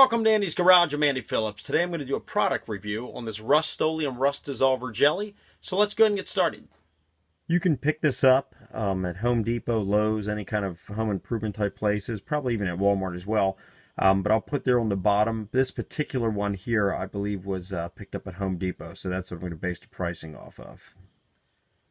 Welcome to Andy's Garage. I'm Andy Phillips. Today I'm going to do a product review on this Rust-Oleum Rust Dissolver Jelly. So let's go ahead and get started. You can pick this up at Home Depot, Lowe's, any kind of home improvement type places, probably even at Walmart as well. But I'll put there on the bottom. This particular one here, I believe, was picked up at Home Depot. So that's what I'm going to base the pricing off of.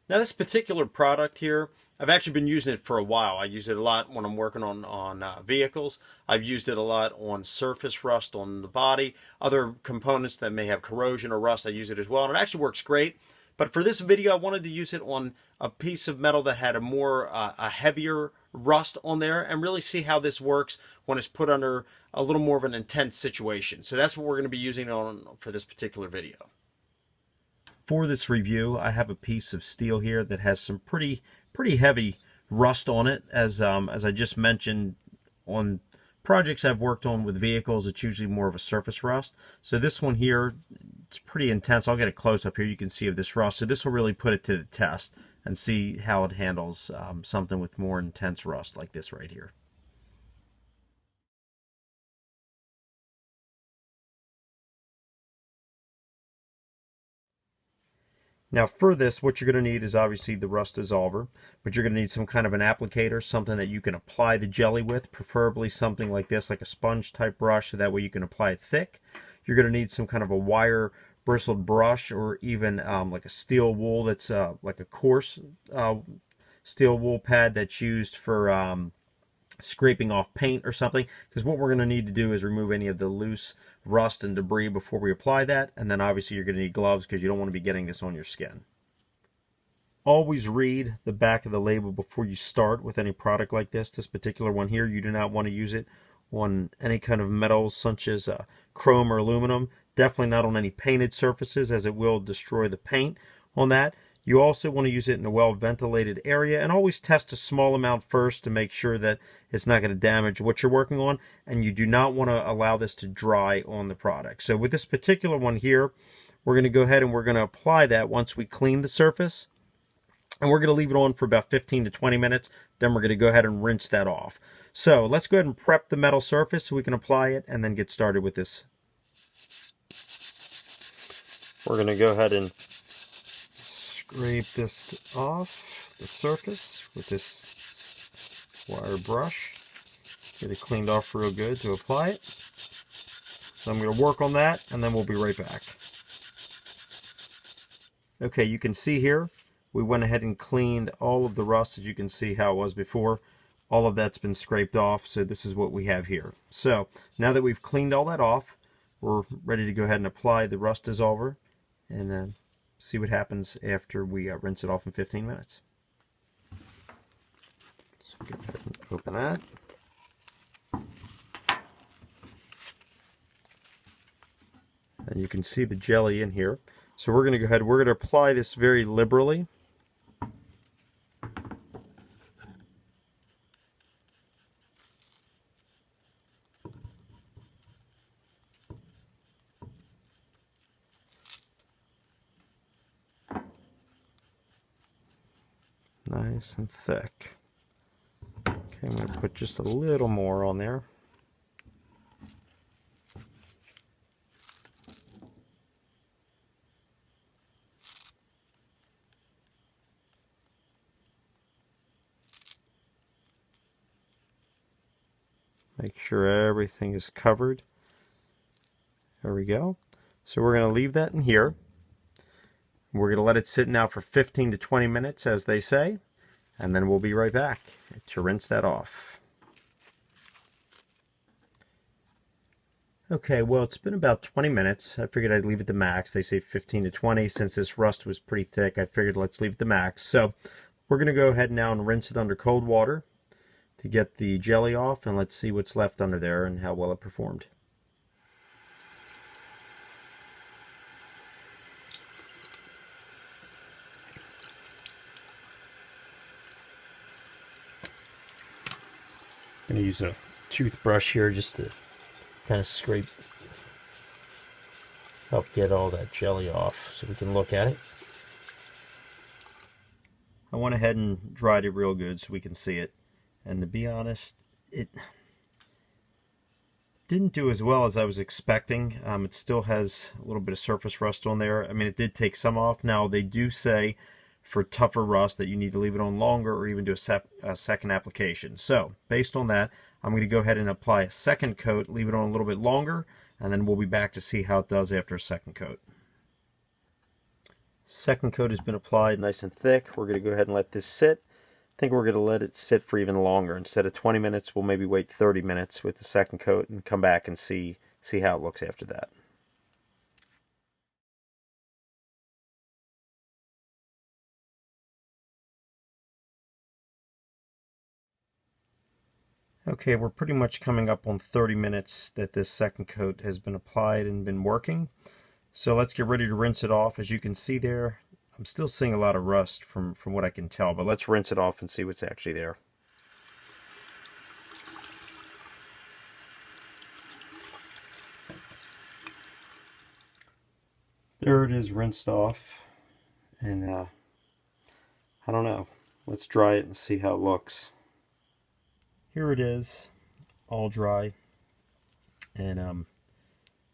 Now this particular product here, I've actually been using it for a while. I use it a lot when I'm working on vehicles. I've used it a lot on surface rust on the body. Other components that may have corrosion or rust, I use it as well. And it actually works great. But for this video, I wanted to use it on a piece of metal that had a heavier rust on there and really see how this works when it's put under a little more of an intense situation. So that's what we're going to be using it on for this particular video. For this review, I have a piece of steel here that has some pretty heavy rust on it. As I just mentioned, on projects I've worked on with vehicles, it's usually more of a surface rust. So this one here, it's pretty intense. I'll get a close up here. You can see of this rust. So this will really put it to the test and see how it handles something with more intense rust like this right here. Now for this, what you're going to need is obviously the rust dissolver, but you're going to need some kind of an applicator, something that you can apply the jelly with, preferably something like this, like a sponge type brush, so that way you can apply it thick. You're going to need some kind of a wire bristled brush, or even like a steel wool that's like a coarse steel wool pad that's used for scraping off paint or something, because what we're going to need to do is remove any of the loose rust and debris before we apply that. And then obviously you're going to need gloves because you don't want to be getting this on your skin. Always read the back of the label before you start with any product like this. This particular one here, you do not want to use it on any kind of metals such as chrome or aluminum. Definitely not on any painted surfaces, as it will destroy the paint on that. You also want to use it in a well-ventilated area, and always test a small amount first to make sure that it's not going to damage what you're working on, and you do not want to allow this to dry on the product. So with this particular one here, we're going to go ahead and we're going to apply that once we clean the surface, and we're going to leave it on for about 15 to 20 minutes. Then we're going to go ahead and rinse that off. So let's go ahead and prep the metal surface so we can apply it and then get started with this. We're going to go ahead and scrape this off the surface with this wire brush. Get it cleaned off real good to apply it. So I'm going to work on that, and then we'll be right back. Okay, you can see here, we went ahead and cleaned all of the rust, as you can see how it was before. All of that's been scraped off, so this is what we have here. So now that we've cleaned all that off, we're ready to go ahead and apply the rust dissolver and see what happens after we rinse it off in 15 minutes. So go ahead and open that. And you can see the jelly in here. So we're going to go ahead, we're going to apply this very liberally. Nice and thick. Okay, I'm going to put just a little more on there. Make sure everything is covered. There we go. So we're going to leave that in here. We're going to let it sit now for 15 to 20 minutes, as they say, and then we'll be right back to rinse that off. Okay, well, it's been about 20 minutes. I figured I'd leave it to max. They say 15 to 20. Since this rust was pretty thick, I figured let's leave it to max. So we're going to go ahead now and rinse it under cold water to get the jelly off, and let's see what's left under there and how well it performed. I'm going to use a toothbrush here just to kind of scrape, help get all that jelly off so we can look at it. I went ahead and dried it real good so we can see it. And to be honest, Didn't do as well as I was expecting. It still has a little bit of surface rust on there. I mean, it did take some off. Now, they do say for tougher rust that you need to leave it on longer or even do a second application. So, based on that, I'm going to go ahead and apply a second coat, leave it on a little bit longer, and then we'll be back to see how it does after a second coat. Second coat has been applied nice and thick. We're going to go ahead and let this sit. I think we're going to let it sit for even longer. Instead of 20 minutes, we'll maybe wait 30 minutes with the second coat and come back and see how it looks after that. Okay, we're pretty much coming up on 30 minutes that this second coat has been applied and been working. So let's get ready to rinse it off. As you can see there, I'm still seeing a lot of rust from what I can tell, but let's rinse it off and see what's actually there. There it is, rinsed off, and I don't know. Let's dry it and see how it looks. Here it is, all dry, and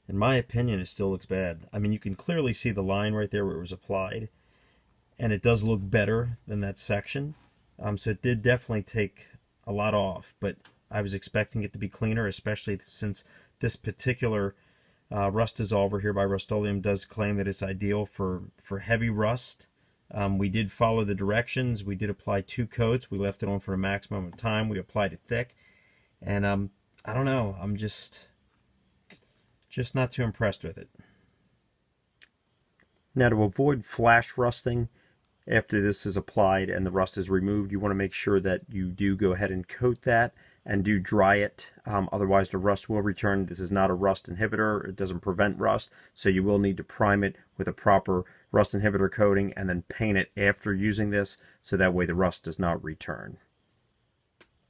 in my opinion, it still looks bad. I mean, you can clearly see the line right there where it was applied, and it does look better than that section. So it did definitely take a lot off, but I was expecting it to be cleaner, especially since this particular rust dissolver here by Rust-Oleum does claim that it's ideal for heavy rust. We did follow the directions. We did apply 2 coats. We left it on for a maximum of time. We applied it thick, and I don't know. I'm just not too impressed with it. Now, to avoid flash rusting, after this is applied and the rust is removed, you want to make sure that you do go ahead and coat that and do dry it. Otherwise, the rust will return. This is not a rust inhibitor. It doesn't prevent rust, so you will need to prime it with a proper rust inhibitor coating and then paint it after using this, so that way the rust does not return.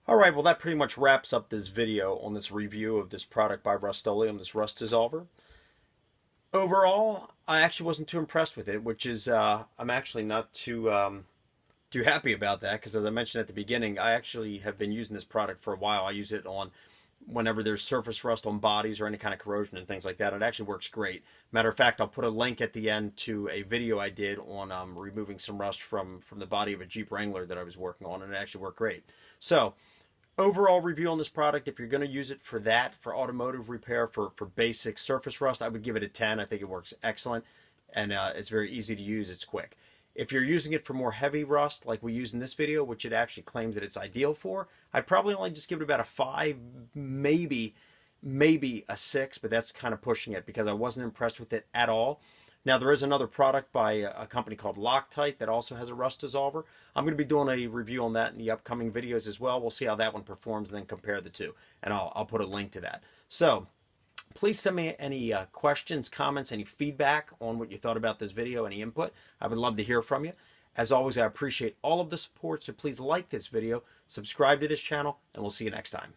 Alright, well that pretty much wraps up this video on this review of this product by Rust-Oleum, this rust dissolver. Overall, I actually wasn't too impressed with it, which is, I'm actually not too happy about that, because as I mentioned at the beginning, I actually have been using this product for a while. I use it on whenever there's surface rust on bodies or any kind of corrosion and things like that. It actually works great. Matter of fact, I'll put a link at the end to a video I did on removing some rust from the body of a Jeep Wrangler that I was working on, and it actually worked great. So, overall review on this product, if you're going to use it for that, for automotive repair, for basic surface rust, I would give it a 10. I think it works excellent, and it's very easy to use. It's quick. If you're using it for more heavy rust, like we use in this video, which it actually claims that it's ideal for, I'd probably only just give it about a 5, maybe a 6, but that's kind of pushing it because I wasn't impressed with it at all. Now, there is another product by a company called Loctite that also has a rust dissolver. I'm going to be doing a review on that in the upcoming videos as well. We'll see how that one performs and then compare the two, and I'll put a link to that. So, please send me any questions, comments, any feedback on what you thought about this video, any input. I would love to hear from you. As always, I appreciate all of the support, so please like this video, subscribe to this channel, and we'll see you next time.